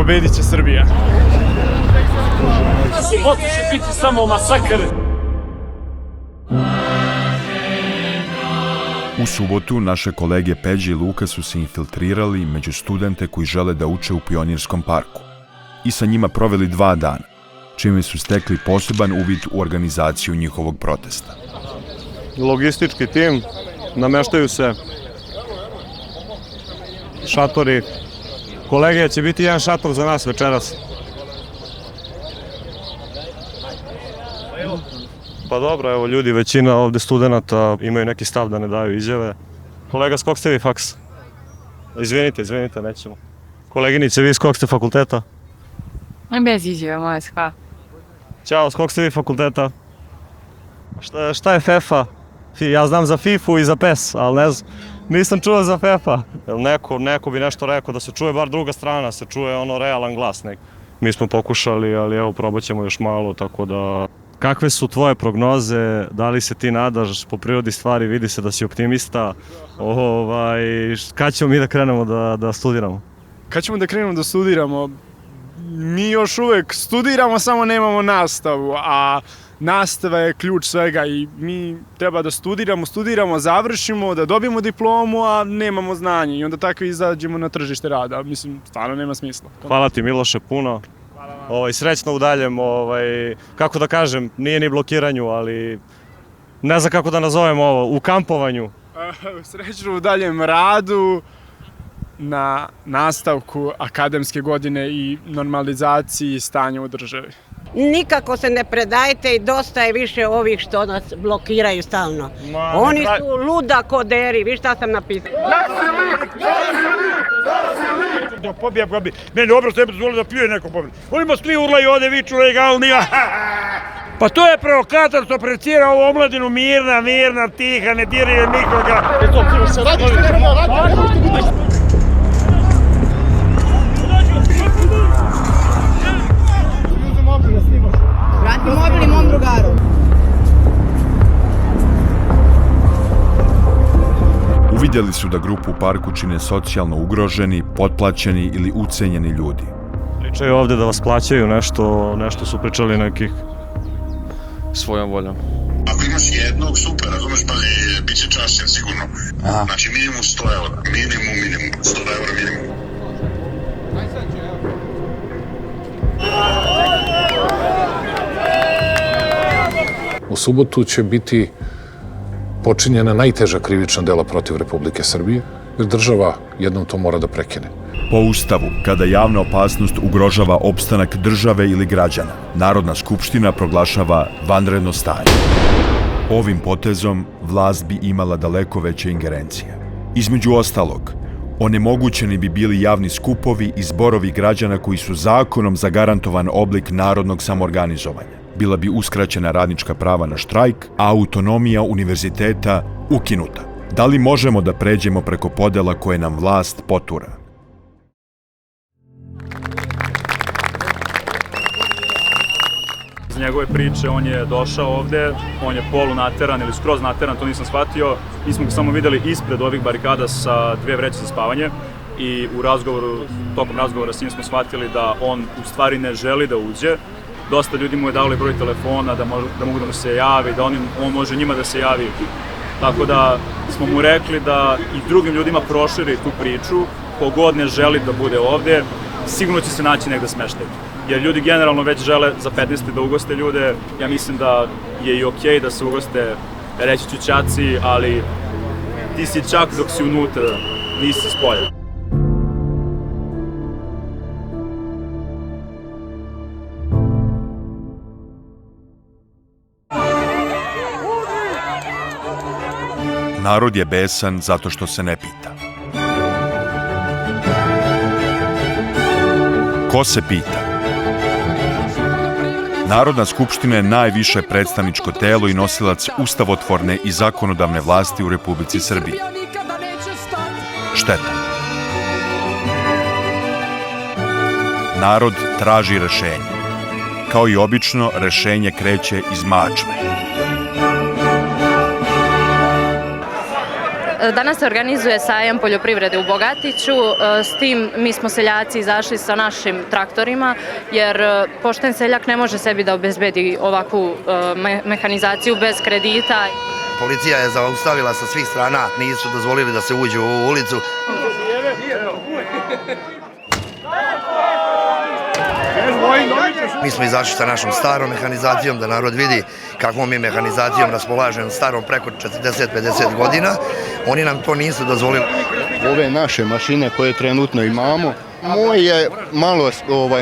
pobedit će Srbija. Subotu će biti samo masakr. U subotu naše kolege Peđa i Luka su se infiltrirali među studente koji žele da uče u Pionirskom parku i sa njima proveli 2 dana, čime su stekli poseban uvid u organizaciju njihovog protesta. Logistički tim, nameštaju se šatori. Kolegija će biti jedan šator za nas večeras. Pa dobro, evo ljudi, većina ovde studenta imaju neki stav da ne daju izjave. Kolega, s kog ste vi faks? Izvinite, nećemo. Koleginice, vi s kog ste fakulteta? Bez izjave, moja hvala. Ćao, s kog ste vi fakulteta? Šta je FEFA? Ja znam za FIFU i za PES, ali ne znam, nisam čuo za FEFA. Neko bi nešto rekao da se čuje bar druga strana, se čuje ono realan glas neki. Mi smo pokušali, ali evo, probat ćemo još malo, tako da... Kakve su tvoje prognoze, da li se ti nadaš, po prirodi stvari vidi se da si optimista, kad ćemo mi da krenemo da studiramo? Kad ćemo da krenemo da studiramo? Mi još uvek studiramo, samo nemamo nastavu, a nastava je ključ svega i mi treba da studiramo, završimo, da dobijemo diplomu, a nemamo znanje i onda tako izađemo na tržište rada. Mislim, stvarno nema smisla. Hvala ti, Miloše, puno. Srećno u daljem, kako da kažem, nije ni blokiranju, ali ne znam kako da nazovem ovo, u kampovanju. Srećno u daljem radu, na nastavku akademske godine i normalizaciji stanja u državi. Nikako se ne predajte i dosta je više ovih što nas blokiraju stalno. Oni su luda koderi, vi šta sam napisao? Da pobija. Meni dobro sebe dozvoli da pljuje neko pobija. Oni svi urlaju ovde, viču legalnija. Pa to je provokator što precira ovu omladinu mirna, tiha, ne diraju nikoga. Vrati mobil i mom drugaru. Uvidjeli su da grupu u parku čine socijalno ugroženi, potplaćeni ili ucenjeni ljudi. Pričaju ovde da vas plaćaju nešto su pričali nekih svojom voljom. Ako imaš jednog, super, razumeš, pazi, bit će čašćen sigurno. Znači minimum 100 eura, minimum, 100 eura minimum. U subotu će biti počinjena najteža krivična dela protiv Republike Srbije, jer država jednom to mora da prekine. Po Ustavu, kada javna opasnost ugrožava opstanak države ili građana, Narodna skupština proglašava vanredno stanje. Ovim potezom vlast bi imala daleko veće ingerencije. Između ostalog, onemogućeni bi bili javni skupovi i zborovi građana koji su zakonom zagarantovan oblik narodnog samoorganizovanja. Bila bi uskraćena radnička prava na štrajk, a autonomija univerziteta ukinuta. Da li možemo da pređemo preko podela koje nam vlast potura? Iz njegove priče on je došao ovde, on je polu nateran ili skroz nateran, to nisam shvatio. Mi smo ga samo videli ispred ovih barikada sa 2 vreće za spavanje i tokom razgovora s njim smo shvatili da on u stvari ne želi da uđe. Dosta ljudi mu je dali broj telefona da mogu da mu se javi, da on može njima da se javi. Tako da smo mu rekli da i drugim ljudima proširi tu priču, kogod ne želi da bude ovde, sigurno će se naći negde smeštaj. Jer ljudi generalno već žele za 15. da ugoste ljude, ja mislim da je i okej da se ugoste, reći ću ćaci, ali ti si čak dok si unutra, nisi spolja. Narod je besan zato što se ne pita. Ko se pita? Narodna skupština je najviše predstavničko telo i nosilac ustavotvorne i zakonodavne vlasti u Republici Srbiji. Šteta. Narod traži rešenje. Kao i obično, rešenje kreće iz Mačve. Danas se organizuje sajam poljoprivrede u Bogatiću, s tim mi smo seljaci izašli sa našim traktorima, jer pošten seljak ne može sebi da obezbedi ovakvu mehanizaciju bez kredita. Policija je zaustavila sa svih strana, nisu dozvolili da se uđe u ovu ulicu. Mi smo izašli sa našom starom mehanizacijom, da narod vidi kakvom mi mehanizacijom raspolažemo, starom preko 40-50 godina. Oni nam to nisu dozvolili. Ove naše mašine koje trenutno imamo, moj je malo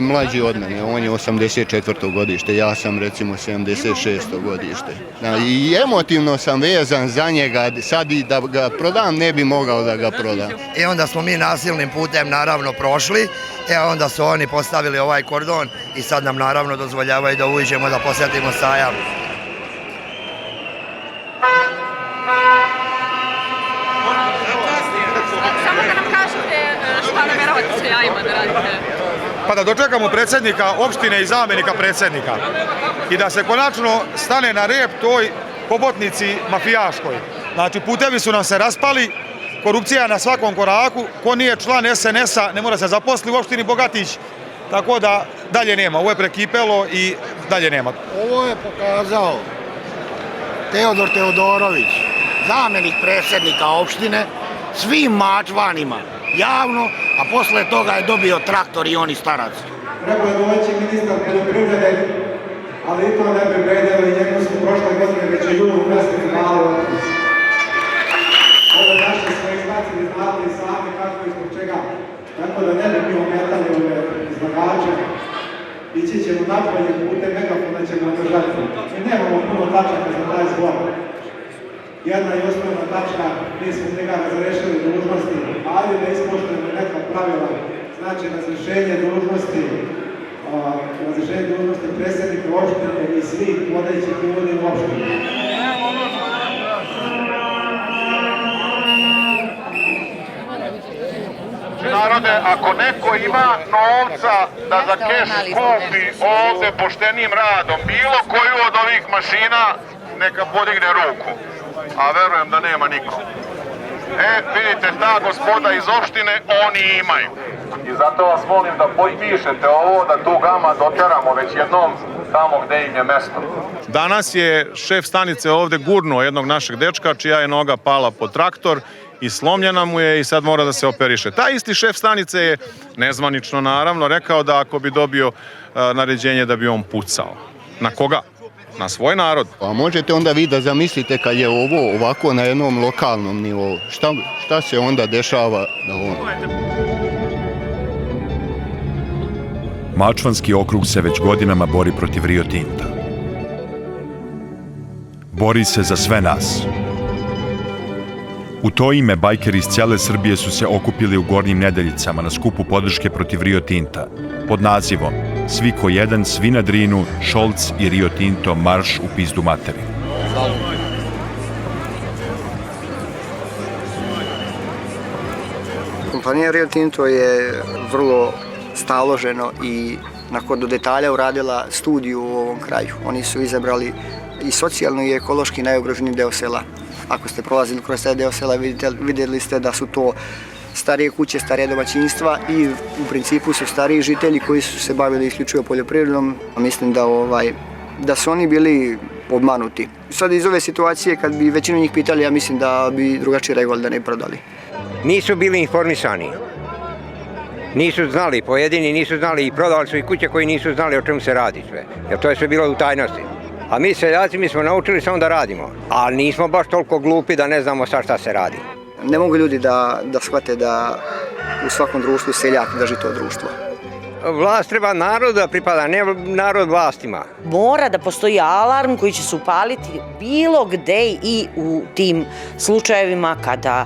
mlađi od mene, on je 84. godište, ja sam recimo 76. godište. I emotivno sam vezan za njega, sad i da ga prodam ne bi mogao da ga prodam. I onda smo mi nasilnim putem naravno prošli, onda su oni postavili ovaj kordon i sad nam naravno dozvoljavaju da uđemo da posjetimo sajam. Pa da dočekamo predsjednika opštine i zamjenika predsjednika i da se konačno stane na rep toj hobotnici mafijaškoj. Znači, putevi su nam se raspali, korupcija je na svakom koraku, ko nije član SNS-a ne mora se zaposli u opštini Bogatić, tako da dalje nema. Ovo je prekipelo i dalje nema. Ovo je pokazao Teodor Teodorović, zamjenik predsjednika opštine, svim mačvanima javno, a posle toga je dobio traktor i oni starac. Trebao je doći ministar poljoprivrede, ali i to ne bi vredilo i njegu smo prošle godine već u julu umestili mali otpis. Ovo naše smo izbacili, znate i sami kako i zbog čega, tako da ne bi mi ometali ove izlagače. Ići ćemo napolje putem megafona ćemo održati. Mi nemamo puno tačaka za taj zbor. Jedna i osnovna tačka, mi smo njega razrešili dužnosti, ali da ispoštujemo neka pravila, znači razrešenje dužnosti predsjednika opštine i svih vodećih ljudi u opštini. Narode, ako neko ima novca da za keš kupi ovde poštenim radom bilo koju od ovih mašina, neka podigne ruku. A verujem da nema niko. Vidite, ta gospoda iz opštine, oni imaju. I zato vas molim da potpišete ovo, da tu gama doteramo već jednom tamo gde im je mesto. Danas je šef stanice ovde gurnuo jednog našeg dečka, čija je noga pala pod traktor i slomljena mu je i sad mora da se operiše. Taj isti šef stanice je, nezvanično naravno, rekao da ako bi dobio naređenje da bi on pucao. Na koga? Na svoj narod. Pa možete onda vi da zamislite kad je ovo ovako na jednom lokalnom nivou. Šta se onda dešava na ovom? Mačvanski okrug se već godinama bori protiv Rio Tinta. Bori se za sve nas. U to ime bajkeri iz cijele Srbije su se okupili u Gornjim Nedeljicama na skupu podrške protiv Rio Tinta pod nazivom Svi ko jedan, svi na Drinu, Šolc i Rio Tinto, marš u pizdu materi. Kompanija Rio Tinto je vrlo staloženo i nakon do detalja uradila studiju u ovom kraju. Oni su izabrali i socijalno i ekološki najugroženiji deo sela. Ako ste prolazili kroz taj deo sela, vidjeli ste da su to starije kuće, starije domaćinstva i u principu su stariji žitelji koji su se bavili isključivo poljoprivredom. Mislim da su oni bili obmanuti. Sad iz ove situacije, kad bi većinu njih pitali, ja mislim da bi drugačije reagovali da ne prodali. Nisu bili informisani. Nisu znali, pojedini nisu znali i prodali su i kuće koji nisu znali o čemu se radi sve. Jer to je sve bilo u tajnosti. A mi seljaci, mi smo naučili samo da radimo. A nismo baš toliko glupi da ne znamo sad šta se radi. Ne mogu ljudi da shvate da u svakom društvu seljak drži to društvo. Vlast treba narodu da pripada, ne narod vlastima. Mora da postoji alarm koji će se upaliti bilo gde i u tim slučajevima kada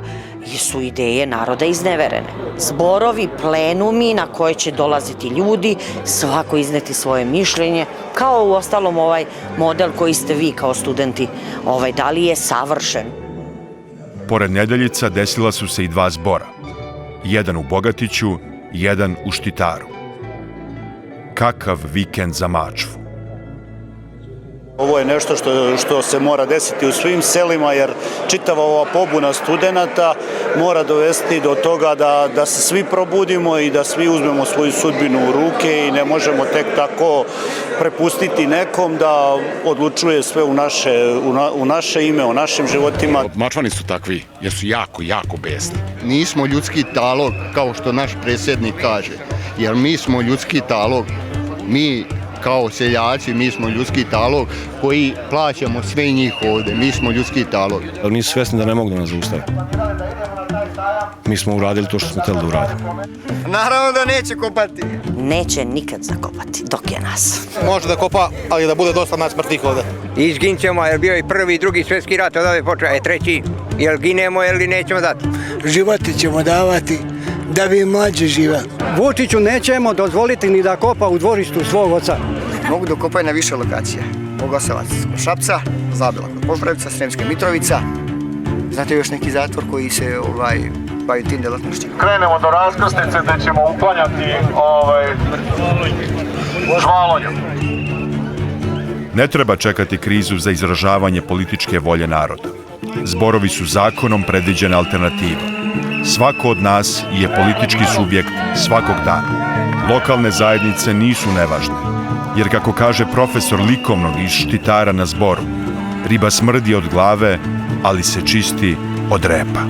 su ideje naroda izneverene. Zborovi, plenumi na koje će dolaziti ljudi, svako izneti svoje mišljenje, kao u ostalom ovaj model koji ste vi kao studenti dali je savršen. Pored Nedeljica desila su se i dva zbora. Jedan u Bogatiću, jedan u Štitaru. Kakav vikend za Mačvu. Ovo je nešto što se mora desiti u svim selima, jer čitava ova pobuna studenata mora dovesti do toga da se svi probudimo i da svi uzmemo svoju sudbinu u ruke i ne možemo tek tako prepustiti nekom da odlučuje sve u naše ime, o našim životima. Mačvani su takvi, jer su jako besni. Nismo ljudski talog, kao što naš predsjednik kaže, jer mi smo ljudski talog. Mi kao seljaci, mi smo ljudski talog koji plaćamo sve njih ovdje. Mi smo ljudski talog. Nisu svjesni da ne mogu da nas zaustave. Mi smo uradili to što smo htjeli da uradimo. Naravno da neće kopati. Neće nikad zakopati dok je nas. Može da kopa, ali da bude dosta nas mrtvih ovdje. Izgin ćemo, jer bio i prvi i drugi svjetski rat, od ove počeo, treći, jel ginemo ili nećemo dati. Živote ćemo davati da bi mlađi živeli. Vučiću nećemo dozvoliti ni da kopa u dvorištu svog oca. Mogu da kopaju na više lokacije. Bogosavac kod Šapca, Zabela kod Popravca, Sremska Mitrovica. Znate još neki zatvor koji se bavio tim delatnošćima? Krenemo do raskrsnice gdje ćemo uklanjati žvalonju. Ne treba čekati krizu za izražavanje političke volje naroda. Zborovi su zakonom predviđena alternativa. Svako od nas je politički subjekt svakog dana. Lokalne zajednice nisu nevažne, jer kako kaže profesor likovnog iz Štitara na Zboru, riba smrdi od glave, ali se čisti od repa.